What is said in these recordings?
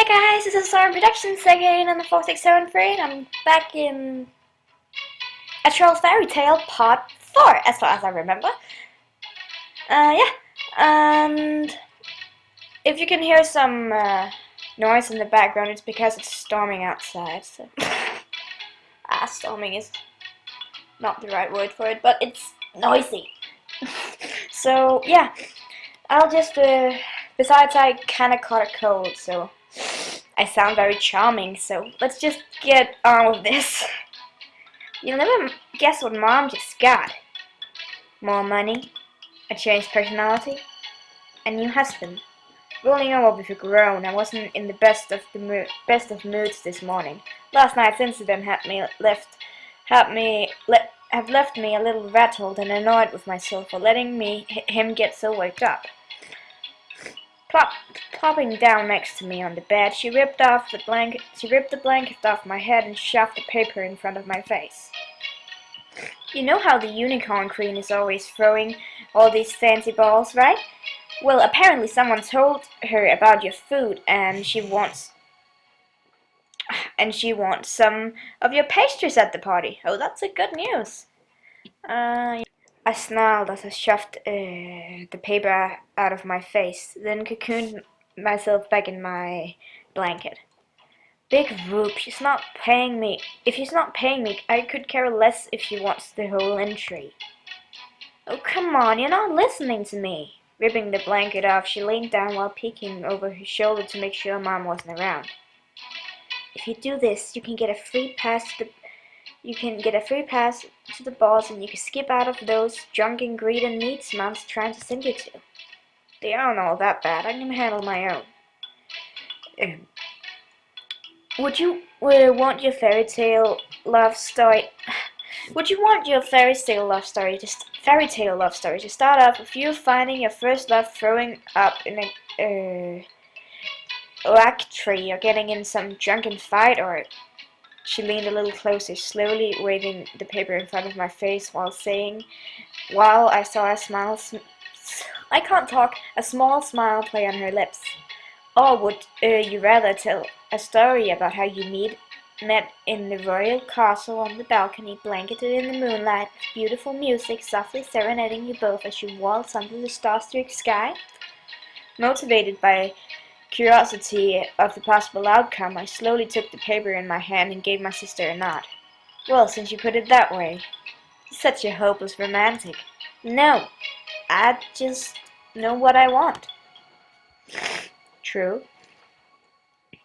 Hey guys, this is Confrontation again in the 4673, and I'm back in a Troll Fairy Tale Part 4, as far as I remember. Yeah, and if you can hear some noise in the background, it's because it's storming outside, so... storming is not the right word for it, but it's noisy. So, yeah, I'll just, besides I kinda caught a cold, so... I sound very charming, so let's just get on with this. You'll never guess what Mom just got. More money, a changed personality, a new husband. Rolling over with a groan, I wasn't in the best of moods this morning. Last night's incident have left me a little rattled and annoyed with myself for letting him get so worked up. Plopping down next to me on the bed, she ripped the blanket off my head and shoved the paper in front of my face. You know how the unicorn queen is always throwing all these fancy balls, right? Well, apparently someone told her about your food and she wants some of your pastries at the party. Oh, that's a good news. I snarled as I shoved the paper out of my face, then cocooned myself back in my blanket. Big whoop, she's not paying me. If she's not paying me, I could care less if she wants the whole entry. Oh, come on, you're not listening to me. Ripping the blanket off, she leaned down while peeking over her shoulder to make sure Mom wasn't around. If you do this, you can get a free pass to the balls, and you can skip out of those drunken greed and needs Mom's trying to send you to. They aren't all that bad. I can handle my own. Would you want your fairy tale love story? Would you want your fairy tale love story to start off with you finding your first love, throwing up in a oak tree, or getting in some drunken fight, or... She leaned a little closer, slowly waving the paper in front of my face while I saw a small smile play on her lips. Or would you rather tell a story about how you met in the royal castle on the balcony, blanketed in the moonlight, with beautiful music softly serenading you both as you waltzed under the star-streaked sky? Motivated by curiosity of the possible outcome, I slowly took the paper in my hand and gave my sister a nod. Well, since you put it that way, such a hopeless romantic. No, I just know what I want. True.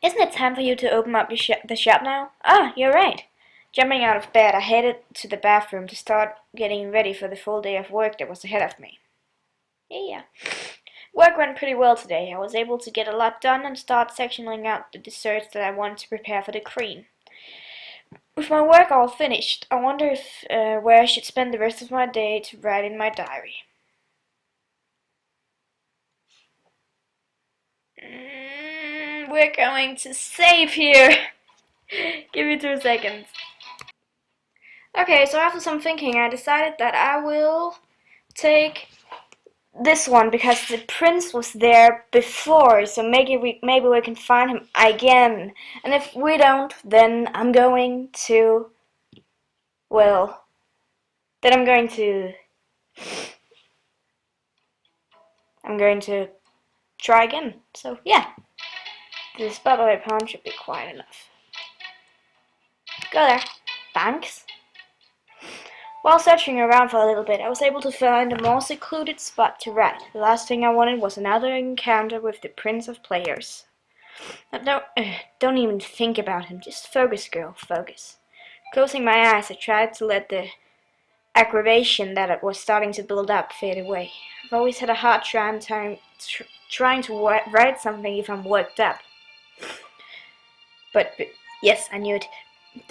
Isn't it time for you to open up the shop now? Ah, you're right. Jumping out of bed, I headed to the bathroom to start getting ready for the full day of work that was ahead of me. Yeah. Work went pretty well today. I was able to get a lot done and start sectioning out the desserts that I wanted to prepare for the queen. With my work all finished, I wonder where I should spend the rest of my day to write in my diary. We're going to save here. Give me 2 seconds. Okay, so after some thinking, I decided that I will take this one because the prince was there before, so maybe we can find him again. And if we don't, then I'm going to try again. So yeah, the spotlight pawn should be quiet enough. Go there. Thanks. While searching around for a little bit, I was able to find a more secluded spot to write. The last thing I wanted was another encounter with the Prince of Players. Don't even think about him. Just focus, girl, focus. Closing my eyes, I tried to let the aggravation that was starting to build up fade away. I've always had a hard time trying to write something if I'm worked up. But yes, I knew it,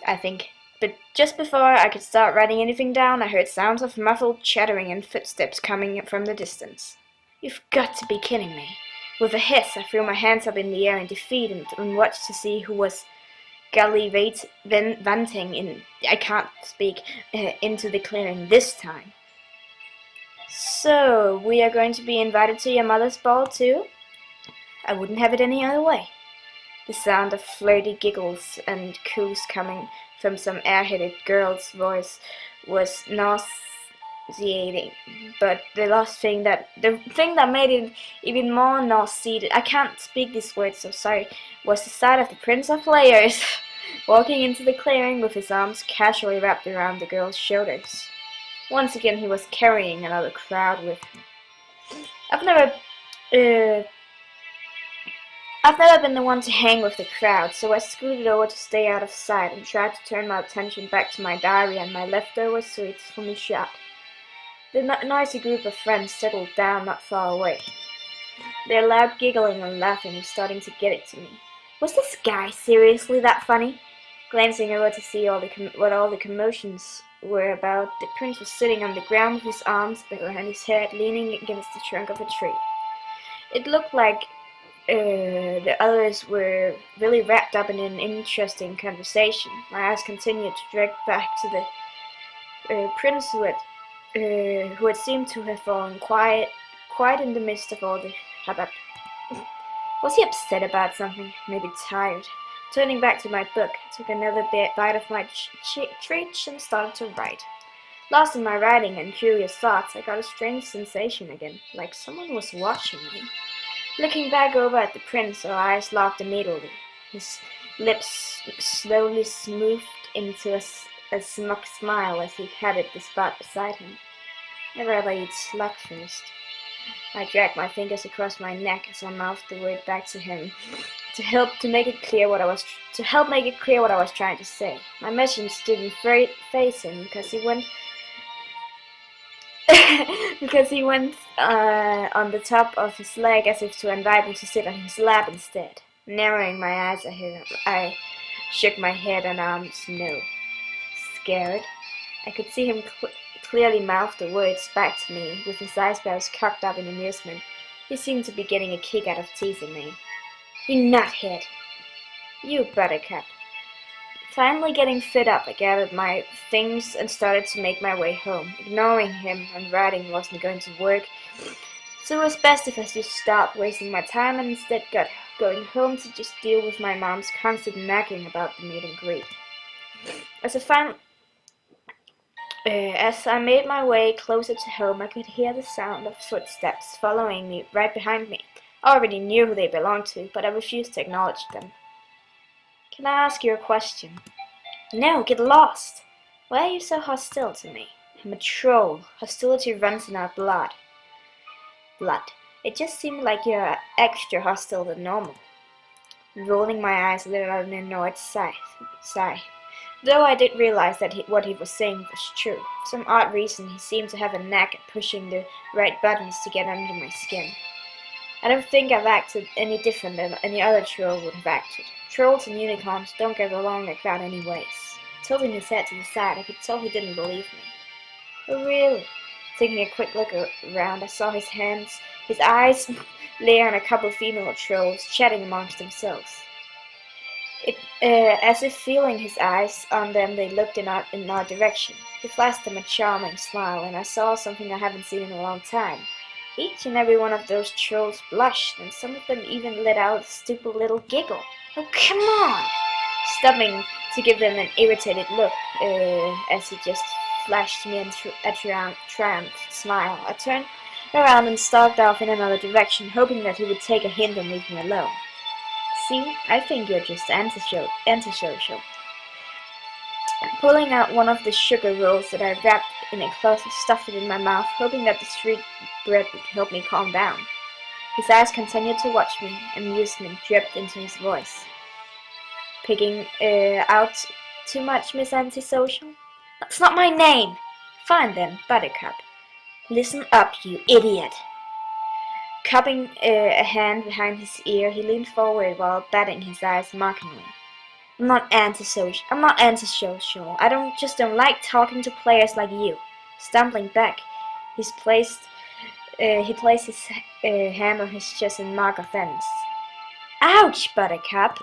I think. But just before I could start writing anything down, I heard sounds of muffled chattering and footsteps coming from the distance. You've got to be kidding me. With a hiss, I threw my hands up in the air in defeat and watched to see who was gallivanting into the clearing this time. So, we are going to be invited to your mother's ball too? I wouldn't have it any other way. The sound of flirty giggles and coos coming from some airheaded girl's voice was nauseating, but the thing that made it even more nauseating, I can't speak these words, so sorry, was the sight of the Prince of Players walking into the clearing with his arms casually wrapped around the girl's shoulders. Once again, he was carrying another crowd with him. Uh, I've never been the one to hang with the crowd, so I scooted over to stay out of sight and tried to turn my attention back to my diary and my leftover sweets from the shop. The noisy group of friends settled down not far away. Their loud giggling and laughing was starting to get it to me. Was this guy seriously that funny? Glancing over to see what all the commotions were about, the prince was sitting on the ground with his arms behind his head, leaning against the trunk of a tree. It looked like the others were really wrapped up in an interesting conversation. My eyes continued to drag back to the prince who had seemed to have fallen quite in the midst of all the hubbub. Was he upset about something? Maybe tired? Turning back to my book, I took another bite of my treat and started to write. Lost in my writing and curious thoughts, I got a strange sensation again, like someone was watching me. Looking back over at the prince, our eyes locked immediately. His lips slowly smoothed into a smug smile as he patted the spot beside him. I'd rather eat slug first. I dragged my fingers across my neck as I mouthed the word back to him to make it clear what I was trying to say. My message didn't faze him because he went on the top of his leg as if to invite me to sit on his lap instead. Narrowing my eyes at him, I shook my head and arms no. Scared? I could see him clearly mouth the words back to me, with his eyebrows cocked up in amusement. He seemed to be getting a kick out of teasing me. You nuthead! You buttercup! Finally getting fed up, I gathered my things and started to make my way home. Ignoring him and writing wasn't going to work, so it was best if I just stopped wasting my time and instead got going home to just deal with my mom's constant nagging about the meet and greet. As I made my way closer to home, I could hear the sound of footsteps following me right behind me. I already knew who they belonged to, but I refused to acknowledge them. Can I ask you a question? No, get lost! Why are you so hostile to me? I'm a troll. Hostility runs in our blood. It just seemed like you're extra hostile than normal. Rolling my eyes, I let out an annoyed sigh. Though I did realize that what he was saying was true. For some odd reason, he seemed to have a knack at pushing the right buttons to get under my skin. I don't think I've acted any different than any other troll would have acted. Trolls and unicorns don't get along like that anyways. Tilting his head to the side, I could tell he didn't believe me. Oh really? Taking a quick look around, I saw his eyes lay on a couple of female trolls chatting amongst themselves. As if feeling his eyes on them, they looked in our direction. He flashed them a charming smile, and I saw something I haven't seen in a long time. Each and every one of those trolls blushed, and some of them even let out a stupid little giggle. Oh, come on! Stopping to give them an irritated look, as he just flashed me a triumphant smile. I turned around and stalked off in another direction, hoping that he would take a hint and leave me alone. See, I think you're just antisocial. Pulling out one of the sugar rolls that I wrapped in a cloth, I stuffed it in my mouth, hoping that the sweet bread would help me calm down. His eyes continued to watch me. Amusement dripped into his voice. Picking out too much, Miss Antisocial? That's not my name! Fine then, Buttercup. Listen up, you idiot! Cupping a hand behind his ear, he leaned forward while batting his eyes mockingly. I'm not antisocial. I just don't like talking to players like you. Stumbling back, he placed his hand on his chest in mock offense. Ouch, Buttercup!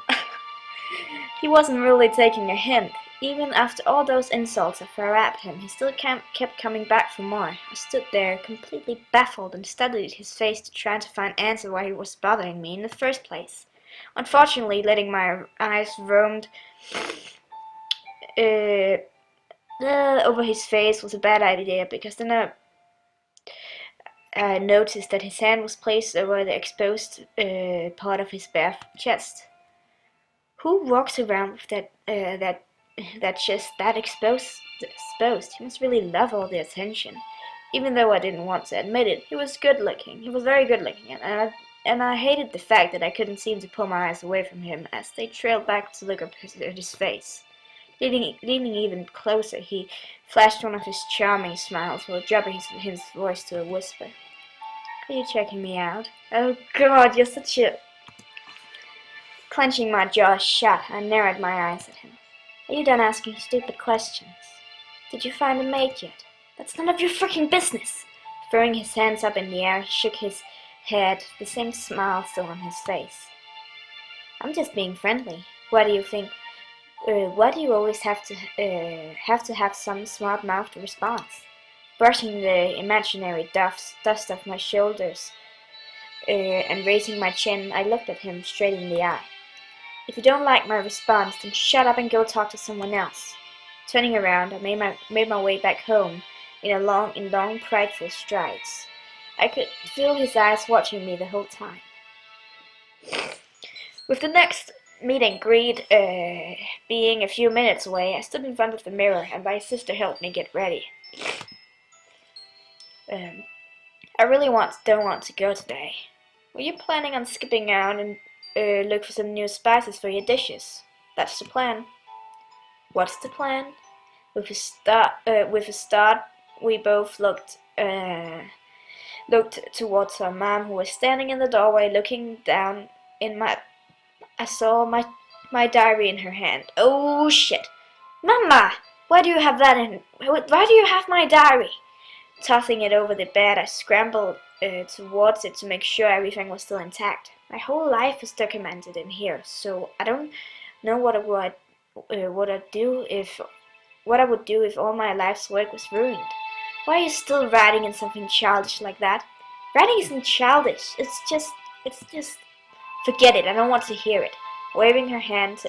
He wasn't really taking a hint. Even after all those insults I threw at him, he still kept coming back for more. I stood there, completely baffled, and studied his face to try to find answer why he was bothering me in the first place. Unfortunately, letting my eyes roamed uh, over his face was a bad idea, because then I noticed that his hand was placed over the exposed part of his bare chest. Who walks around with that chest that exposed? He must really love all the attention. Even though I didn't want to admit it, he was good looking. He was very good looking, and I hated the fact that I couldn't seem to pull my eyes away from him as they trailed back to look at his face. Leaning even closer, he flashed one of his charming smiles while dropping his voice to a whisper. Are you checking me out? Oh God, you're such a... Clenching my jaw shut, I narrowed my eyes at him. Are you done asking stupid questions? Did you find a mate yet? That's none of your freaking business. Throwing his hands up in the air, he shook his head, the same smile still on his face. I'm just being friendly. What do you think? Why do you always have to have some smart-mouthed response? Brushing the imaginary dust off my shoulders and raising my chin, I looked at him straight in the eye. If you don't like my response, then shut up and go talk to someone else. Turning around, I made my way back home in long, prideful strides. I could feel his eyes watching me the whole time. With the next meet and greet being a few minutes away, I stood in front of the mirror and my sister helped me get ready. I really don't want to go today. Were you planning on skipping out and look for some new spices for your dishes? That's the plan. What's the plan? With a start, we both looked towards our mom, who was standing in the doorway, looking down. I saw my diary in her hand. Oh shit, Mama! Why do you have that in? Why do you have my diary? Tossing it over the bed, I scrambled towards it to make sure everything was still intact. My whole life is documented in here, so I don't know what I would do if all my life's work was ruined. Why are you still writing in something childish like that? Writing isn't childish. It's just. Forget it. I don't want to hear it. Waving her hand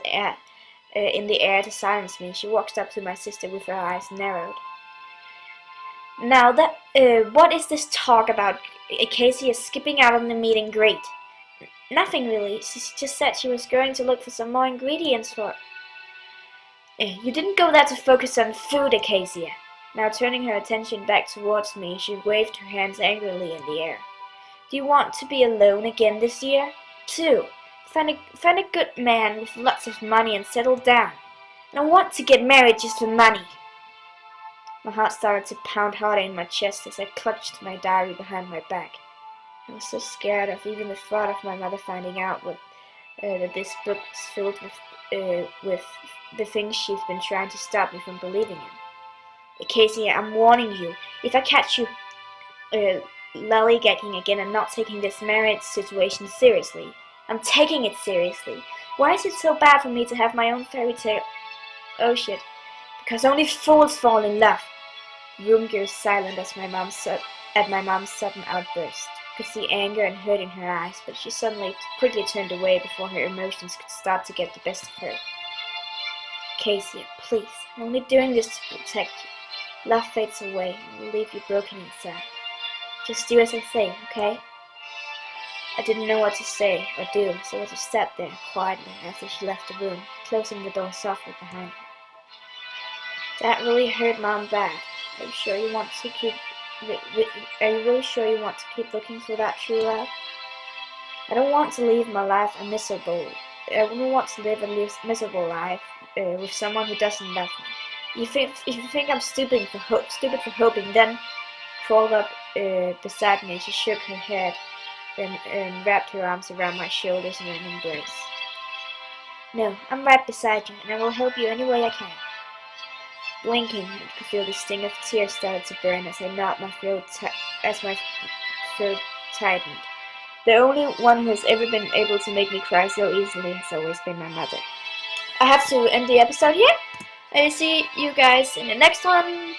in the air to silence me, she walked up to my sister with her eyes narrowed. Now what is this talk about Casey is skipping out on the meet and greet? Nothing really. She just said she was going to look for some more ingredients for... You didn't go there to focus on food, Acacia. Now turning her attention back towards me, she waved her hands angrily in the air. Do you want to be alone again this year? 2. Find a good man with lots of money and settle down. I don't want to get married just for money. My heart started to pound harder in my chest as I clutched my diary behind my back. I was so scared of even the thought of my mother finding out that this book was filled with the things she's been trying to stop me from believing in. Casey, I'm warning you. If I catch you lollygagging again and not taking this marriage situation seriously, I'm taking it seriously. Why is it so bad for me to have my own fairy tale? Oh shit. Because only fools fall in love. The room grew silent as my mom's sudden outburst. I could see anger and hurt in her eyes, but she quickly turned away before her emotions could start to get the best of her. Casey, please, I'm only doing this to protect you. Love fades away and will leave you broken inside. Just do as I say, okay? I didn't know what to say or do, so I just sat there quietly after she left the room, closing the door softly behind her. That really hurt Mom bad. Are you sure you want to keep? Are you really sure you want to keep looking for that true love? I don't want to live my life a miserable. I don't want to live a miserable life with someone who doesn't love me. If you think I'm stupid for hoping, then crawled up beside me. She shook her head and wrapped her arms around my shoulders in an embrace. No, I'm right beside you, and I will help you any way I can. Blinking, I could feel the sting of tears started to burn as I knocked my throat tightened. The only one who has ever been able to make me cry so easily has always been my mother. I have to end the episode here. I will see you guys in the next one.